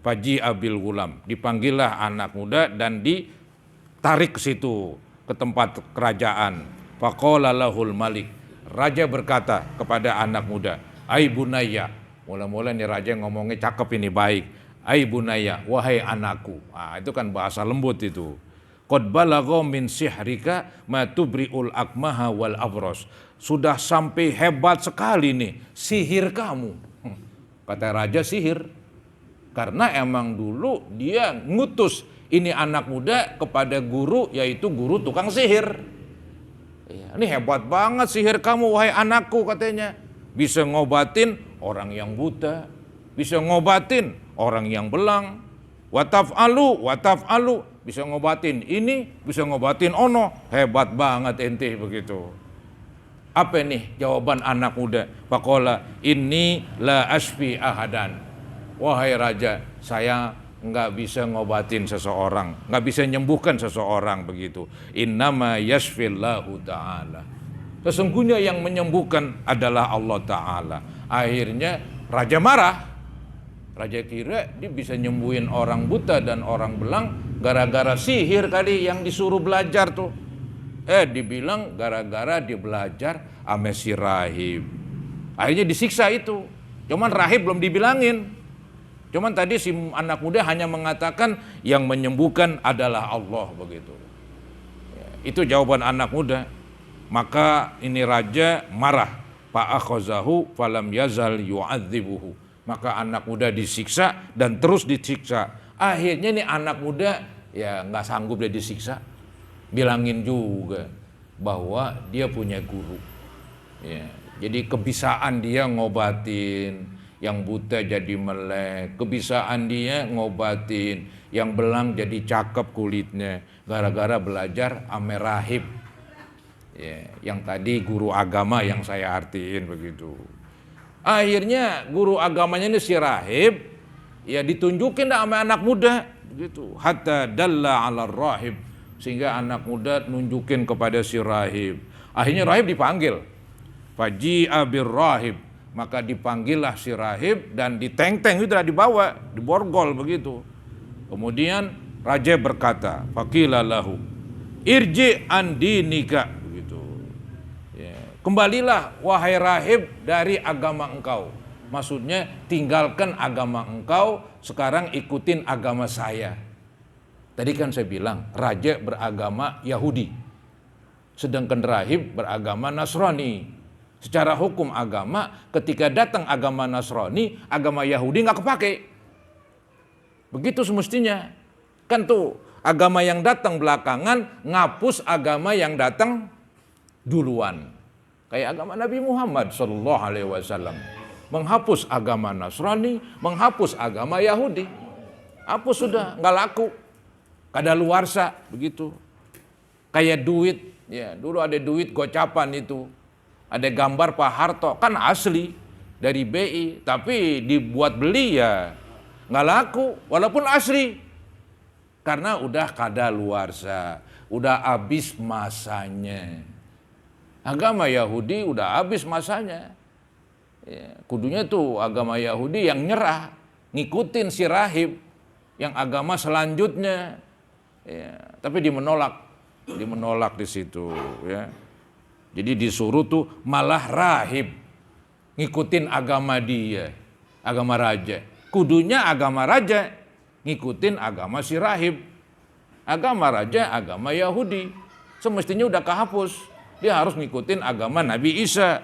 Faji abil gulam, dipanggillah anak muda dan ditarik ke situ, ke tempat kerajaan. Faqala lahul Malik, raja berkata kepada anak muda, ai bunayya. Mula-mula nih raja ngomongnya cakep ini, baik. Ai bunayya, wahai anakku. Itu kan bahasa lembut itu. Qad balagha min sihrika ma tubri'ul akmaha wal abros. Sudah sampai hebat sekali nih sihir kamu. Kata raja sihir. Karena emang dulu dia ngutus ini anak muda kepada guru, yaitu guru tukang sihir. Ya, ini hebat banget sihir kamu wahai anakku, katanya. Bisa ngobatin orang yang buta, bisa ngobatin orang yang belang. Wataf'alu, bisa ngobatin ini, bisa ngobatin ono, hebat banget ente, begitu. Apa nih jawaban anak muda? Faqala inni la asfi ahadan. Wahai raja, saya nggak bisa ngobatin seseorang, nggak bisa nyembuhkan seseorang, begitu. Innama yasfillahu ta'ala. Sesungguhnya yang menyembuhkan adalah Allah Ta'ala. Akhirnya raja marah. Raja kira dia bisa nyembuhin orang buta dan orang belang gara-gara sihir kali yang disuruh belajar tuh. Dibilang gara-gara dia belajar sama si rahib. Akhirnya disiksa itu. Cuman rahib belum dibilangin. Cuman tadi si anak muda hanya mengatakan yang menyembuhkan adalah Allah, begitu. Itu jawaban anak muda. Maka ini raja marah. Fa'akhazahu falam yazal yu'adzibuhu. Maka anak muda disiksa dan terus disiksa. Akhirnya nih anak muda ya nggak sanggup dia disiksa. Bilangin juga bahwa dia punya guru. Ya, jadi kebisaan dia ngobatin yang buta jadi melek, kebisaan dia ngobatin yang belang jadi cakep kulitnya gara-gara belajar ame rahib. Ya, yang tadi guru agama yang saya artiin, begitu. Akhirnya guru agamanya ini si rahib Ya ditunjukin dah sama anak muda gitu. Hatta dalla 'ala rahib, sehingga anak muda nunjukin kepada si rahib. Akhirnya rahib dipanggil. Faji'a bir rahib, maka dipanggillah si rahib dan diteng-teng itu dibawa, diborgol begitu. Kemudian raja berkata, faqila lahu irji an dinika, begitu. Ya, kembalilah wahai rahib dari agama engkau. Maksudnya tinggalkan agama engkau, sekarang ikutin agama saya. Tadi kan saya bilang raja beragama Yahudi, sedangkan rahib beragama Nasrani. Secara hukum agama, ketika datang agama Nasrani, agama Yahudi nggak kepake. Begitu semestinya. Kan tuh agama yang datang belakangan ngapus agama yang datang duluan. Kayak agama Nabi Muhammad SAW. Menghapus agama Nasrani, menghapus agama Yahudi. Hapus sudah, nggak laku. Kadaluarsa begitu. Kayak duit, ya dulu ada duit gocapan itu. Ada gambar Pak Harto, kan asli dari BI, tapi dibuat beli ya nggak laku, walaupun asli. Karena udah kadaluarsa, udah habis masanya. Agama Yahudi udah habis masanya. Ya, kudunya tuh agama Yahudi yang nyerah, ngikutin si rahib yang agama selanjutnya. Ya, tapi dimenolak di situ. Ya. Jadi disuruh tuh malah rahib ngikutin agama dia, agama raja. Kudunya agama raja ngikutin agama si rahib. Agama raja, agama Yahudi. Semestinya udah kehapus. Dia harus ngikutin agama Nabi Isa.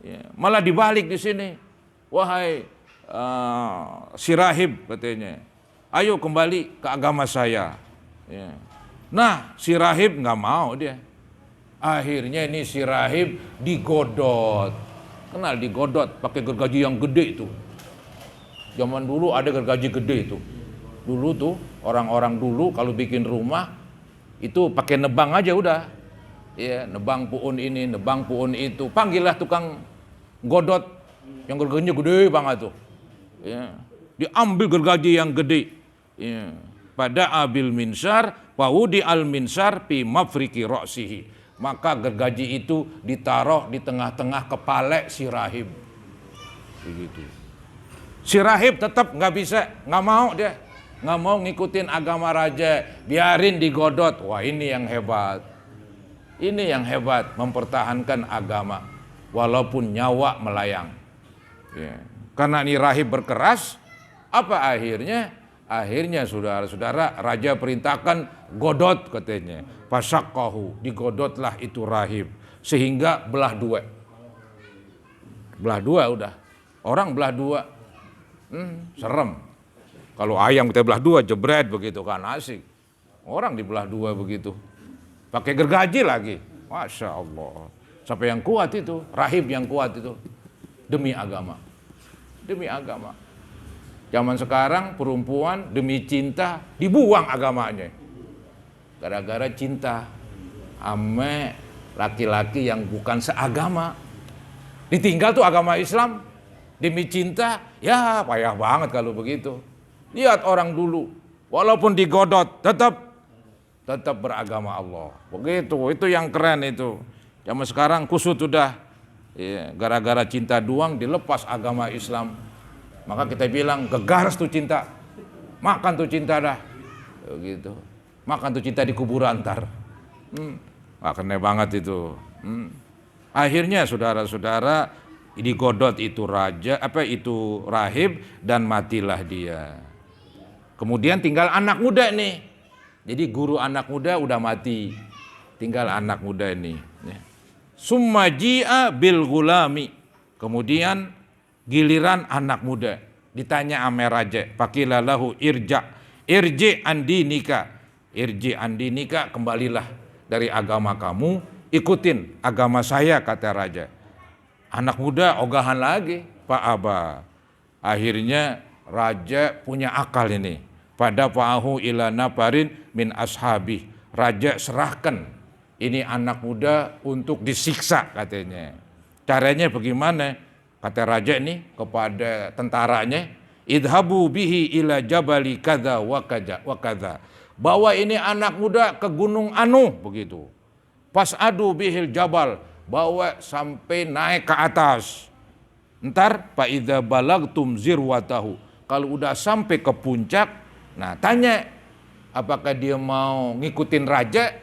Ya, malah dibalik di sini. Wahai si rahib katanya, ayo kembali ke agama saya. Ya. Nah, si rahib nggak mau dia. Akhirnya ini si rahib digodot. Kenal digodot pakai gergaji yang gede itu. Zaman dulu ada gergaji gede itu. Dulu tuh orang-orang dulu kalau bikin rumah itu pakai nebang aja udah. Ya, nebang puun ini, nebang puun itu. Panggillah tukang godot yang gergajinya gede banget tuh. Ya. Diambil gergaji yang gede. Ya. Pada abil minsar, wawudi al minsar pi mafriki roksihi. Maka gergaji itu ditaruh di tengah-tengah kepala si rahib. Begitu. Si rahib tetap nggak bisa, nggak mau dia, nggak mau ngikutin agama raja, biarin digodot. Wah ini yang hebat. Ini yang hebat, mempertahankan agama walaupun nyawa melayang. Ya. Karena ini rahib berkeras, apa akhirnya? Akhirnya saudara-saudara, raja perintahkan godot katanya. Fasaqahu, digodotlah itu rahib sehingga belah dua. Belah dua udah. Orang belah dua. Serem. Kalau ayam kita belah dua jebret begitu kan asik. Orang dibelah dua begitu. Pakai gergaji lagi. Masya Allah. Siapa yang kuat itu? Rahib yang kuat itu. Demi agama. Demi agama. Zaman sekarang perempuan demi cinta dibuang agamanya. Gara-gara cinta ame laki-laki yang bukan seagama. Ditinggal tuh agama Islam. Demi cinta, ya payah banget kalau begitu. Lihat orang dulu. Walaupun digodot, tetap beragama Allah. Begitu, itu yang keren itu. Zaman sekarang kusut udah, ya, gara-gara cinta doang dilepas agama Islam. Maka kita bilang gegaras tuh cinta, makan tuh cinta dah, begitu. Makan tuh cinta di kuburan ntar. Kena banget itu. Akhirnya saudara-saudara digodot itu itu rahib dan matilah dia. Kemudian tinggal anak muda nih. Jadi guru anak muda udah mati, tinggal anak muda ini. Summa ji'a bil gulami. Kemudian giliran anak muda. Ditanya ame raja, faqila lahu irji andinika. Irji andinika, kembalilah dari agama kamu, ikutin agama saya, kata raja. Anak muda ogahan lagi, Pak Aba. Akhirnya raja punya akal ini. Pada fa'ahu ila nafarin min ashabi. Raja serahkan ini anak muda untuk disiksa katanya. Caranya bagaimana? Kata raja ini kepada tentaranya, idhabu bihi ila jabali kadza wa kadza. Bawa ini anak muda ke gunung anu begitu. Fas'adu bihil jabal, bawa sampai naik ke atas. Ntar fa idza balagtum zirwatahu, kalau udah sampai ke puncak, nah tanya apakah dia mau ngikutin raja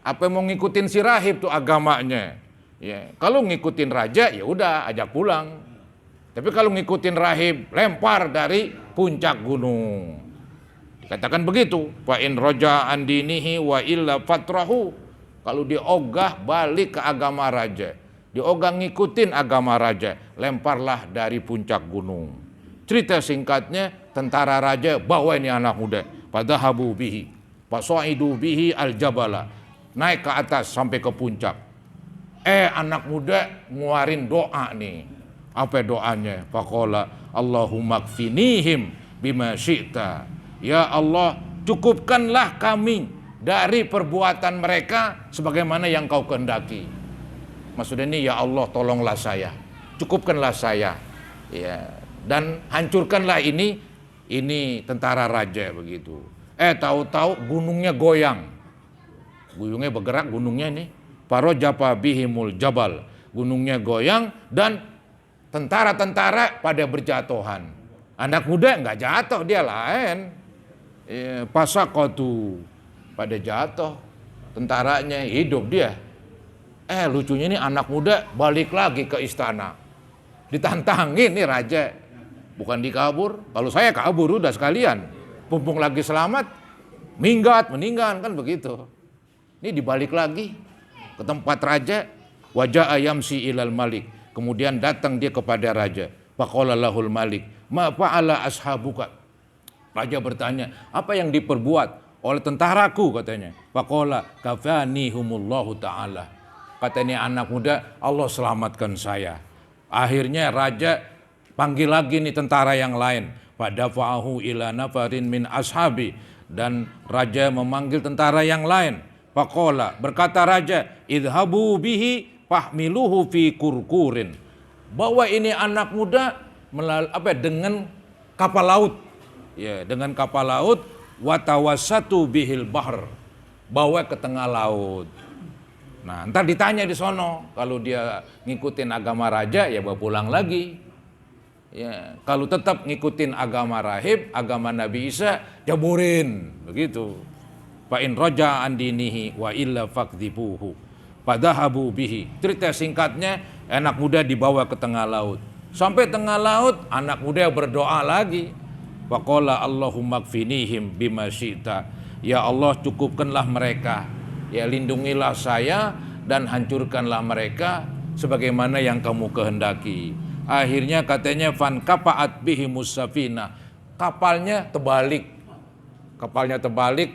apa mau ngikutin si rahib tuh agamanya. Ya, kalau ngikutin raja ya udah ajak pulang. Tapi kalau ngikutin rahib lempar dari puncak gunung. Dikatakan begitu, fa in raja an dinihi wa illa fatrahu. Kalau diogah balik ke agama raja, diogah ngikutin agama raja, lemparlah dari puncak gunung. Cerita singkatnya, tentara raja bawa ini anak muda, fadhahabu bihi, fasaidu bihi al-jabala, naik ke atas sampai ke puncak. Anak muda nguarin doa nih. Apa doanya? Faqala Allahumma kfinihim bima syi'ta. Ya Allah, cukupkanlah kami dari perbuatan mereka sebagaimana yang kau kehendaki. Maksudnya ini, ya Allah tolonglah saya, cukupkanlah saya, ya, dan hancurkanlah ini tentara raja begitu. Tahu-tahu gunungnya goyang, gunungnya bergerak, gunungnya ini farajapa bihimul jabal, gunungnya goyang dan tentara-tentara pada berjatuhan. Anak muda nggak jatuh, dia lain, pasaqatu, pada jatuh, tentaranya hidup dia. Lucunya ini anak muda balik lagi ke istana, ditantangin nih raja, bukan dikabur. Kalau saya kabur udah sekalian, mumpung lagi selamat, meninggal kan begitu. Ini dibalik lagi ke tempat raja, wajah yamsi ilal malik, kemudian datang dia kepada raja. Faqala lahul malik, ma fa'ala ashabuka. Raja bertanya, apa yang diperbuat oleh tentaraku, katanya. Faqala kafanihumullahu ta'ala. Kata ini anak muda, Allah selamatkan saya. Akhirnya raja panggil lagi nih tentara yang lain. Fadafa'ahu ila nafarin min ashabi, dan raja memanggil tentara yang lain. Faqala, berkata raja, idhabu bihi fahmiluhu fi kurkurin. Bawa ini anak muda dengan kapal laut. Ya, dengan kapal laut, watawasatu bihil bahr, bawa ke tengah laut. Nah, ntar ditanya di sono, kalau dia ngikutin agama raja ya bawa pulang lagi. Ya, kalau tetap ngikutin agama rahib, agama Nabi Isa, jaburin begitu. Fa in raja an dinihi wa illa fakdzibuhu. Fadhahabu bihi. Cerita singkatnya, anak muda dibawa ke tengah laut. Sampai tengah laut, anak muda berdoa lagi. Faqala Allahumma kfinihim bima syi'ta. Ya Allah, cukupkanlah mereka. Ya, lindungilah saya dan hancurkanlah mereka sebagaimana yang kamu kehendaki. Akhirnya katanya fan kapaat bihimus safina. Kapalnya terbalik.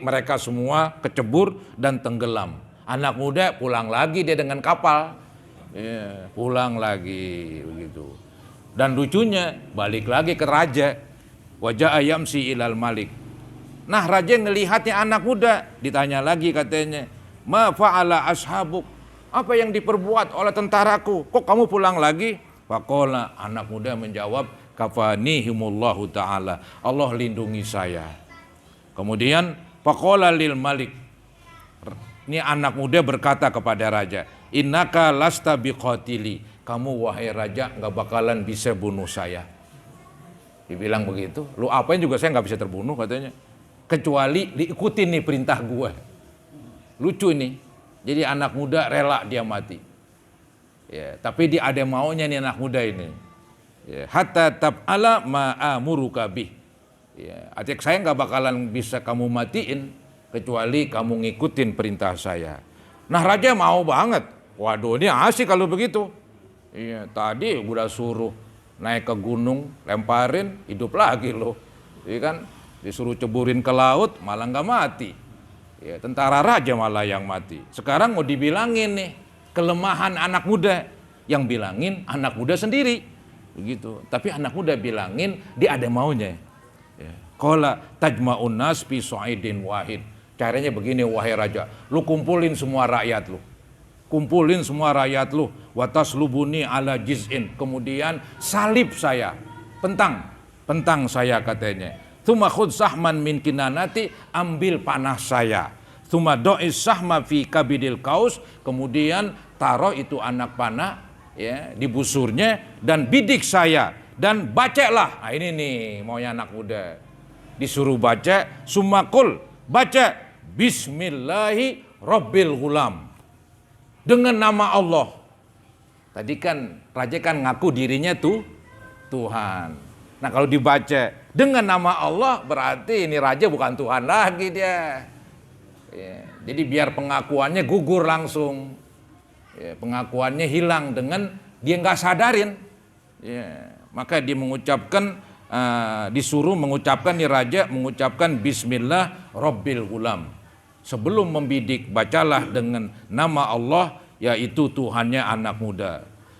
Mereka semua kecebur dan tenggelam. Anak muda pulang lagi dia dengan kapal. Ya, pulang lagi begitu. Dan lucunya balik lagi ke raja. Wajah yamsi ilal malik. Nah, raja ngelihatnya anak muda, ditanya lagi katanya, ma fa'ala ashabuk, apa yang diperbuat oleh tentaraku, kok kamu pulang lagi? Faqala, anak muda menjawab, kafanihimullahu ta'ala, Allah lindungi saya. Kemudian faqala lil malik, ini anak muda berkata kepada raja, innaka lasta biqatili, kamu wahai raja gak bakalan bisa bunuh saya. Dibilang begitu, lu apain juga saya gak bisa terbunuh katanya, kecuali diikutin nih perintah gue. Lucu ini, jadi anak muda rela dia mati. Ya, tapi dia ada maunya nih anak muda ini. Ya, hatta tab'ala ma'amuruka bih. Ya, artinya saya nggak bakalan bisa kamu matiin kecuali kamu ngikutin perintah saya. Nah, raja mau banget. Waduh, ini asik kalau begitu. Iya, tadi udah suruh naik ke gunung, lemparin, hidup lagi loh. Iya kan, disuruh ceburin ke laut, malah nggak mati. Ya, tentara raja malah yang mati. Sekarang mau dibilangin nih kelemahan anak muda, yang bilangin anak muda sendiri, begitu. Tapi anak muda bilangin dia ada maunya. Qala tajma'un nas fi sa'idin wahid. Caranya begini, wahai raja, lu kumpulin semua rakyat lu. Kumpulin semua rakyat lu, wa taslubuni ala jiz'in, kemudian salib saya, pentang. pentang saya katanya. Tsumma khudh sahman min kinanati, ambil panah saya. Tsumma do'is sahma fi kabidil kaus, kemudian taruh itu anak panah ya di busurnya dan bidik saya dan bacalah. Nah ini nih maunya anak muda. Disuruh baca, sumakul, baca bismillahi rabbil gulam. Dengan nama Allah. Tadi kan raja kan ngaku dirinya tuh Tuhan. Nah kalau dibaca dengan nama Allah berarti ini raja bukan Tuhan lagi dia. Ya, jadi biar pengakuannya gugur langsung. Ya, pengakuannya hilang dengan dia nggak sadarin. Ya, maka dia mengucapkan disuruh mengucapkan nih raja mengucapkan Bismillah Rabbil Gulam. Sebelum membidik bacalah dengan nama Allah yaitu Tuhannya anak muda.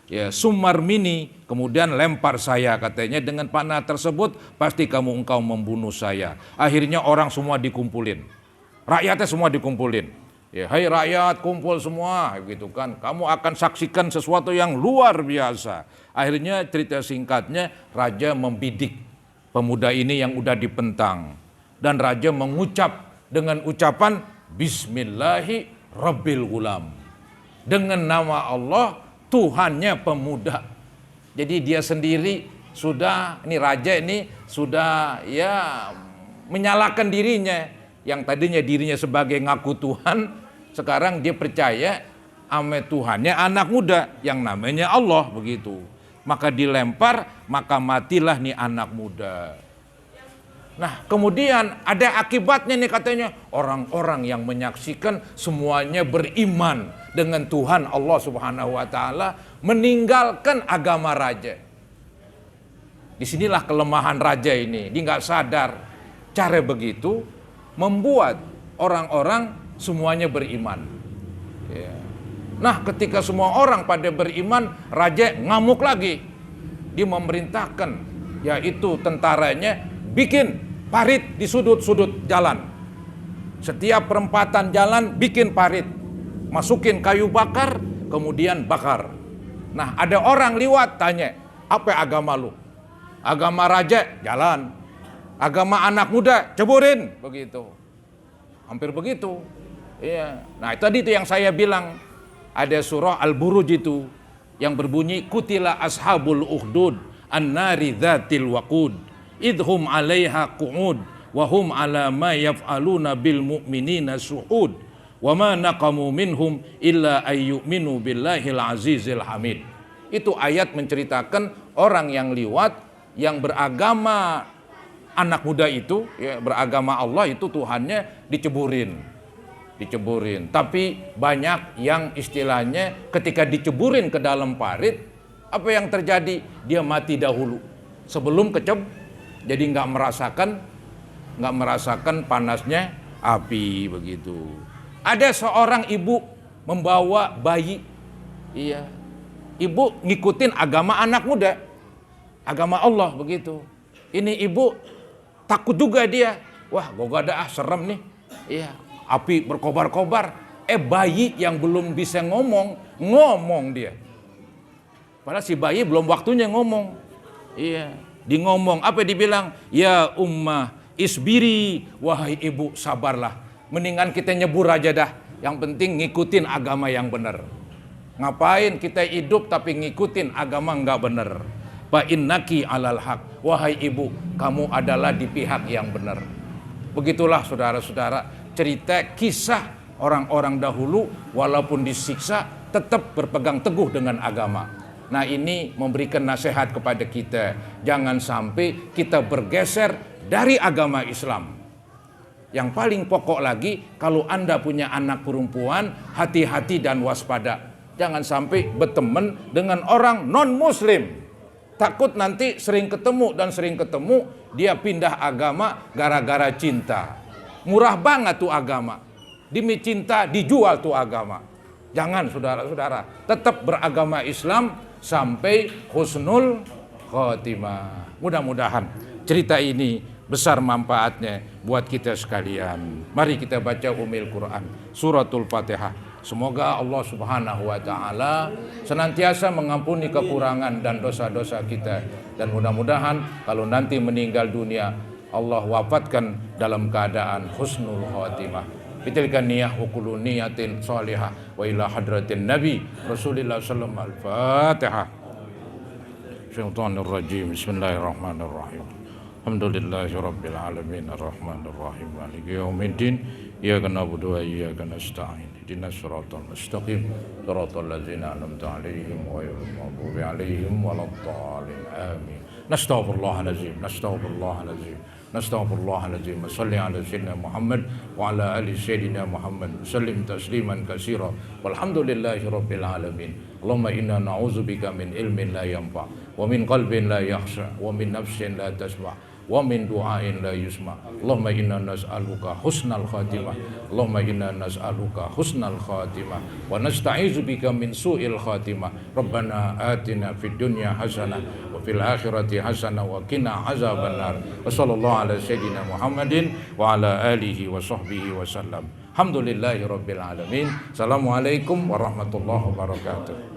Ya, sumar mini, kemudian lempar saya katanya dengan panah tersebut pasti engkau membunuh saya. Akhirnya orang semua dikumpulin. Rakyatnya semua dikumpulin. Ya, hai rakyat kumpul semua gitu kan. Kamu akan saksikan sesuatu yang luar biasa. Akhirnya cerita singkatnya raja membidik pemuda ini yang udah dipentang dan raja mengucap dengan ucapan Bismillahi Rabbil Gulam. Dengan nama Allah Tuhannya pemuda. Jadi dia sendiri sudah ini raja ini sudah ya menyalahkan dirinya yang tadinya dirinya sebagai ngaku Tuhan. Sekarang dia percaya sama Tuhannya anak muda yang namanya Allah begitu. Maka dilempar, maka matilah nih anak muda. Nah kemudian ada akibatnya nih katanya. Orang-orang yang menyaksikan semuanya beriman dengan Tuhan Allah Subhanahu wa Ta'ala, meninggalkan agama raja. Disinilah kelemahan raja ini. Dia nggak sadar cara begitu membuat orang-orang semuanya beriman. Ya. Nah ketika semua orang pada beriman, raja ngamuk lagi. Dia memerintahkan yaitu tentaranya bikin parit di sudut-sudut jalan. Setiap perempatan jalan bikin parit. Masukin kayu bakar, kemudian bakar. Nah ada orang liwat tanya, apa agama lu? Agama raja, jalan. Agama anak muda, ceburin. Begitu. Hampir begitu. Iya. Nah tadi itu yang saya bilang. Ada surah Al-Buruj itu yang berbunyi kutila ashabul ukhdud an-nari dzatil waqud idhum 'alaiha qu'ud wa hum 'ala ma yaf'aluna bil mu'minina suhud wa ma naqamu minhum illa ayyuminu billahil azizil hamid. Itu ayat menceritakan orang yang liwat yang beragama anak muda itu ya, beragama Allah itu Tuhannya diceburin. Tapi banyak yang istilahnya ketika diceburin ke dalam parit, apa yang terjadi? Dia mati dahulu sebelum jadi nggak merasakan panasnya api begitu. Ada seorang ibu membawa bayi, iya, ibu ngikutin agama anak muda, agama Allah begitu. Ini ibu takut juga dia, wah gak ada serem nih, iya. Api berkobar-kobar, bayi yang belum bisa ngomong dia. Padahal si bayi belum waktunya ngomong. Iya, di ngomong apa dibilang? Ya ummah isbiri, wahai ibu sabarlah. Mendingan kita nyebur aja dah. Yang penting ngikutin agama yang benar. Ngapain kita hidup tapi ngikutin agama enggak benar? Fa innaki alal haq. Wahai ibu, kamu adalah di pihak yang benar. Begitulah saudara-saudara. Cerita kisah orang-orang dahulu walaupun disiksa tetap berpegang teguh dengan agama. Nah ini memberikan nasihat kepada kita. Jangan sampai kita bergeser dari agama Islam. Yang paling pokok lagi, kalau Anda punya anak perempuan, hati-hati dan waspada. Jangan sampai berteman dengan orang non-muslim. Takut nanti sering ketemu, dia pindah agama gara-gara cinta. Murah banget tuh agama. Demi cinta dijual tuh agama. Jangan saudara-saudara, tetap beragama Islam sampai husnul khotimah. Mudah-mudahan cerita ini besar manfaatnya buat kita sekalian. Mari kita baca Ummul Quran, suratul Fatihah. Semoga Allah Subhanahu wa taala senantiasa mengampuni kekurangan dan dosa-dosa kita, dan mudah-mudahan kalau nanti meninggal dunia Allah wafatkan dalam keadaan husnul khatimah. Bitilka niyah wa kullu niyatin salihah wa ila hadratin nabi Rasulillah sallallahu alaihi wasallam. Al-Fatihah. Syaitanir rajim. Bismillahirrahmanirrahim. Alhamdulillahi rabbil alamin arrahmanir rahim maliki yaumiddin iyyaka na'budu wa iyyaka nasta'in ihdinas siratal mustaqim siratal ladzina an'amta 'alaihim ghairil maghdubi 'alaihim waladdallin amin. Nastaghfirullahalazim nastaghfirullahalazim nastaghfirullahalazim. Shalli 'ala sayyidina Muhammad wa 'ala ali sayyidina Muhammad sallim tasliman katsira walhamdulillahi rabbil alamin. Allahumma inna na'udzubika min ilmin la yanfa' wa min qalbin la yakhsha wa min nafsin la tasma' wa min du'ain la yusma. Allahumma inna nas'aluka husnal khatimah. Allahumma inna nas'aluka husnal khatimah wa nasta'izu bika min su'il khatimah. Rabbana atina fid dunya hasanah wa fil akhirati hasanah wa qina azabannar. Wa sallallahu ala sayyidina Muhammadin wa ala alihi wa sahbihi wa sallam. Alhamdulillahi rabbil alamin. Assalamualaikum warahmatullahi wabarakatuh.